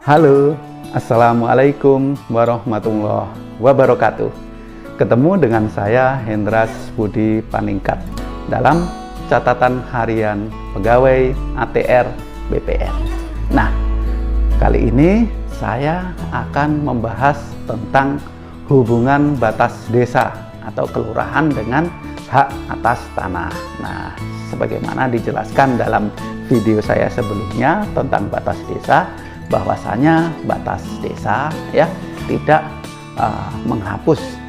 Halo, Assalamualaikum warahmatullahi wabarakatuh. Ketemu dengan saya Hendras Budi Paningkat dalam catatan harian pegawai ATR BPN. Nah, kali ini saya akan membahas tentang hubungan batas desa atau kelurahan dengan hak atas tanah. Nah, sebagaimana dijelaskan dalam video saya sebelumnya tentang batas desa, bahwasanya batas desa ya tidak menghapus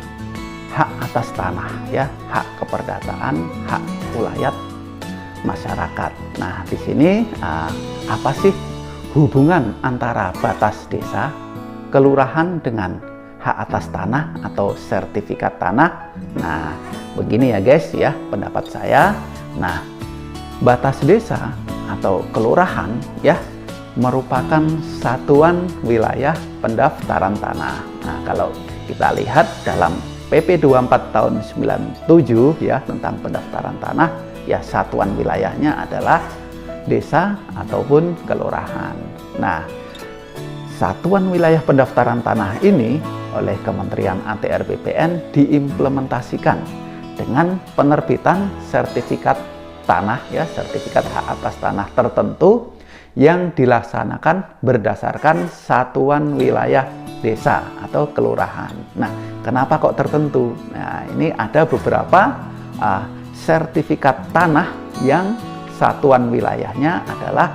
hak atas tanah ya, hak keperdataan, hak ulayat masyarakat. Nah, di sini apa sih hubungan antara batas desa, kelurahan dengan hak atas tanah atau sertifikat tanah? Nah, begini ya guys ya pendapat saya. Nah, batas desa atau kelurahan ya merupakan satuan wilayah pendaftaran tanah. Nah, kalau kita lihat dalam PP 24 tahun 97 ya tentang pendaftaran tanah, ya satuan wilayahnya adalah desa ataupun kelurahan. Nah, satuan wilayah pendaftaran tanah ini oleh Kementerian ATR BPN diimplementasikan dengan penerbitan sertifikat tanah ya, sertifikat hak atas tanah tertentu yang dilaksanakan berdasarkan satuan wilayah desa atau kelurahan. Nah, kenapa kok tertentu? Nah, ini ada beberapa sertifikat tanah yang satuan wilayahnya adalah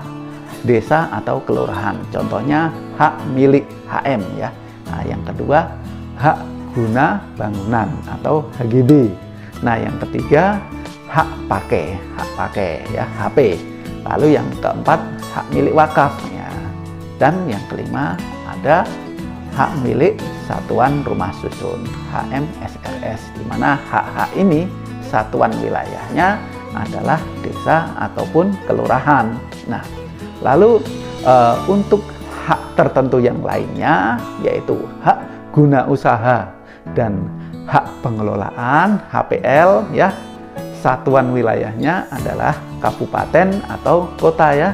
desa atau kelurahan. Contohnya hak milik HM ya. Nah, yang kedua hak guna bangunan atau HGB. Nah, yang ketiga hak pakai ya, HP. Lalu yang keempat hak milik wakaf ya. Dan yang kelima ada hak milik satuan rumah susun HMSRS, di mana hak-hak ini satuan wilayahnya adalah desa ataupun kelurahan. Nah, lalu untuk hak tertentu yang lainnya yaitu hak guna usaha dan hak pengelolaan HPL ya, satuan wilayahnya adalah kabupaten atau kota ya.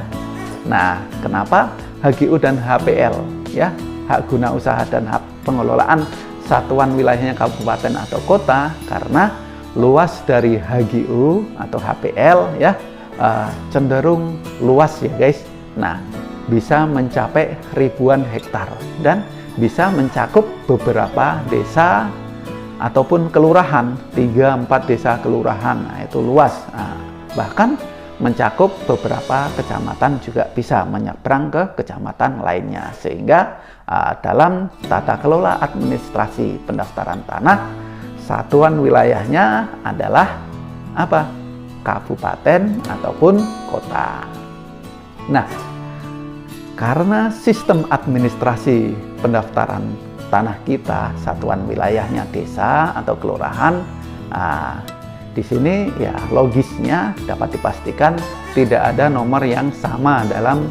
Nah, kenapa HGU dan HPL ya, hak guna usaha dan hak pengelolaan satuan wilayahnya kabupaten atau kota? Karena luas dari HGU atau HPL ya cenderung luas ya guys. Nah, bisa mencapai ribuan hektar dan bisa mencakup beberapa desa ataupun kelurahan, 3-4 desa kelurahan. Nah, itu luas. Nah, bahkan mencakup beberapa kecamatan juga bisa menyeberang ke kecamatan lainnya, sehingga dalam tata kelola administrasi pendaftaran tanah satuan wilayahnya adalah apa? Kabupaten ataupun kota. Nah, karena sistem administrasi pendaftaran tanah kita satuan wilayahnya desa atau kelurahan, di sini ya logisnya dapat dipastikan tidak ada nomor yang sama dalam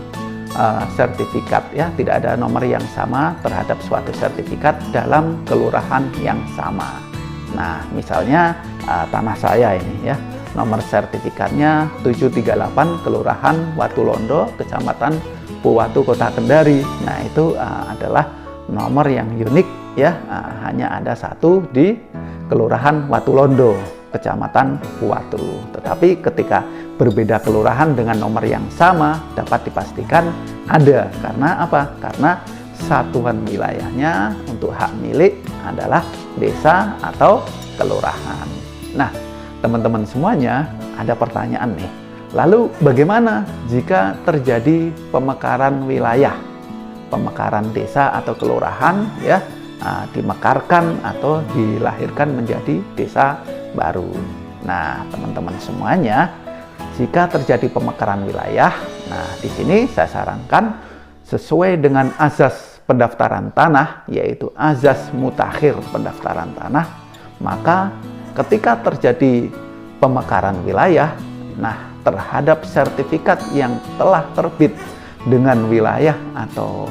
sertifikat ya, tidak ada nomor yang sama terhadap suatu sertifikat dalam kelurahan yang sama. Nah, misalnya tanah saya ini ya, nomor sertifikatnya 738 Kelurahan Watulondo, Kecamatan Puwatu, Kota Kendari. Nah, itu adalah nomor yang unik ya, hanya ada satu di Kelurahan Watulondo, Kecamatan Puwatu. Tetapi ketika berbeda kelurahan dengan nomor yang sama dapat dipastikan ada. Karena apa? Karena satuan wilayahnya untuk hak milik adalah desa atau kelurahan. Nah, teman-teman semuanya ada pertanyaan nih. Lalu bagaimana jika terjadi pemekaran wilayah? Pemekaran desa atau kelurahan ya, dimekarkan atau dilahirkan menjadi desa baru. Nah, teman-teman semuanya, jika terjadi pemekaran wilayah, nah di sini saya sarankan sesuai dengan azas pendaftaran tanah, yaitu azas mutakhir pendaftaran tanah, maka ketika terjadi pemekaran wilayah, nah terhadap sertifikat yang telah terbit dengan wilayah atau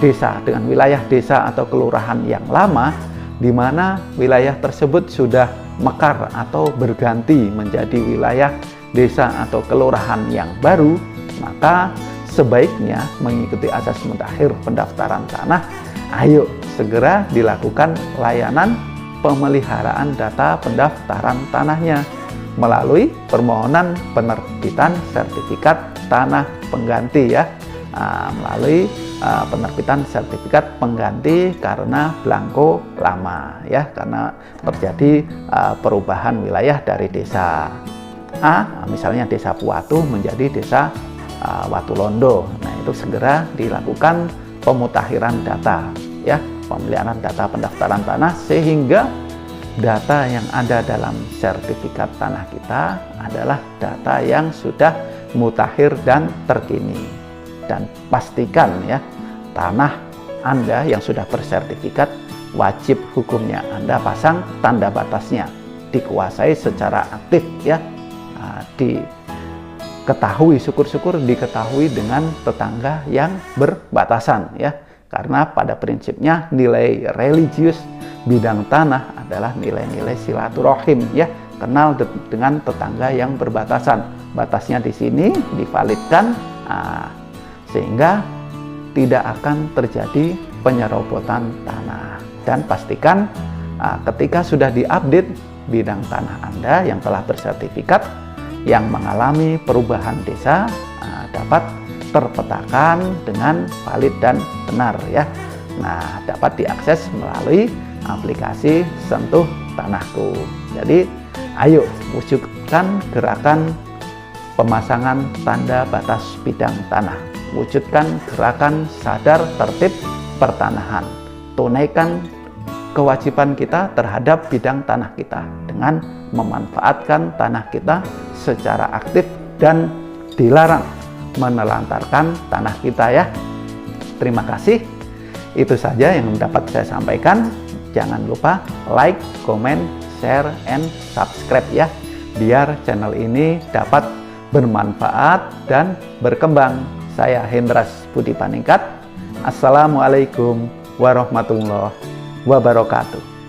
desa, dengan wilayah desa atau kelurahan yang lama, di mana wilayah tersebut sudah mekar atau berganti menjadi wilayah desa atau kelurahan yang baru, maka sebaiknya mengikuti asas mutakhir pendaftaran tanah, ayo segera dilakukan layanan pemeliharaan data pendaftaran tanahnya melalui permohonan penerbitan sertifikat tanah pengganti ya. Melalui penerbitan sertifikat pengganti karena belangko lama ya, karena terjadi perubahan wilayah dari desa A, misalnya desa Puatu menjadi desa Watulondo. Nah, itu segera dilakukan pemutakhiran data ya, pemeliharaan data pendaftaran tanah, sehingga data yang ada dalam sertifikat tanah kita adalah data yang sudah mutakhir dan terkini. Dan pastikan ya, tanah Anda yang sudah bersertifikat wajib hukumnya Anda pasang tanda batasnya, dikuasai secara aktif ya, diketahui, syukur-syukur diketahui dengan tetangga yang berbatasan ya, karena pada prinsipnya nilai religius bidang tanah adalah nilai-nilai silaturahim ya, kenal dengan tetangga yang berbatasan. Batasnya di sini divalidkan sehingga tidak akan terjadi penyerobotan tanah. Dan pastikan ketika sudah diupdate bidang tanah Anda yang telah bersertifikat yang mengalami perubahan desa dapat terpetakan dengan valid dan benar ya. Nah, dapat diakses melalui aplikasi Sentuh Tanahku. Jadi ayo wujudkan gerakan pemasangan tanda batas bidang tanah, wujudkan gerakan sadar tertib pertanahan, tunaikan kewajiban kita terhadap bidang tanah kita dengan memanfaatkan tanah kita secara aktif dan dilarang menelantarkan tanah kita ya. Terima kasih, itu saja yang dapat saya sampaikan. Jangan lupa like, comment, share, and subscribe ya, biar channel ini dapat bermanfaat dan berkembang. Saya Hendras Budi Paningkat. Assalamualaikum warahmatullahi wabarakatuh.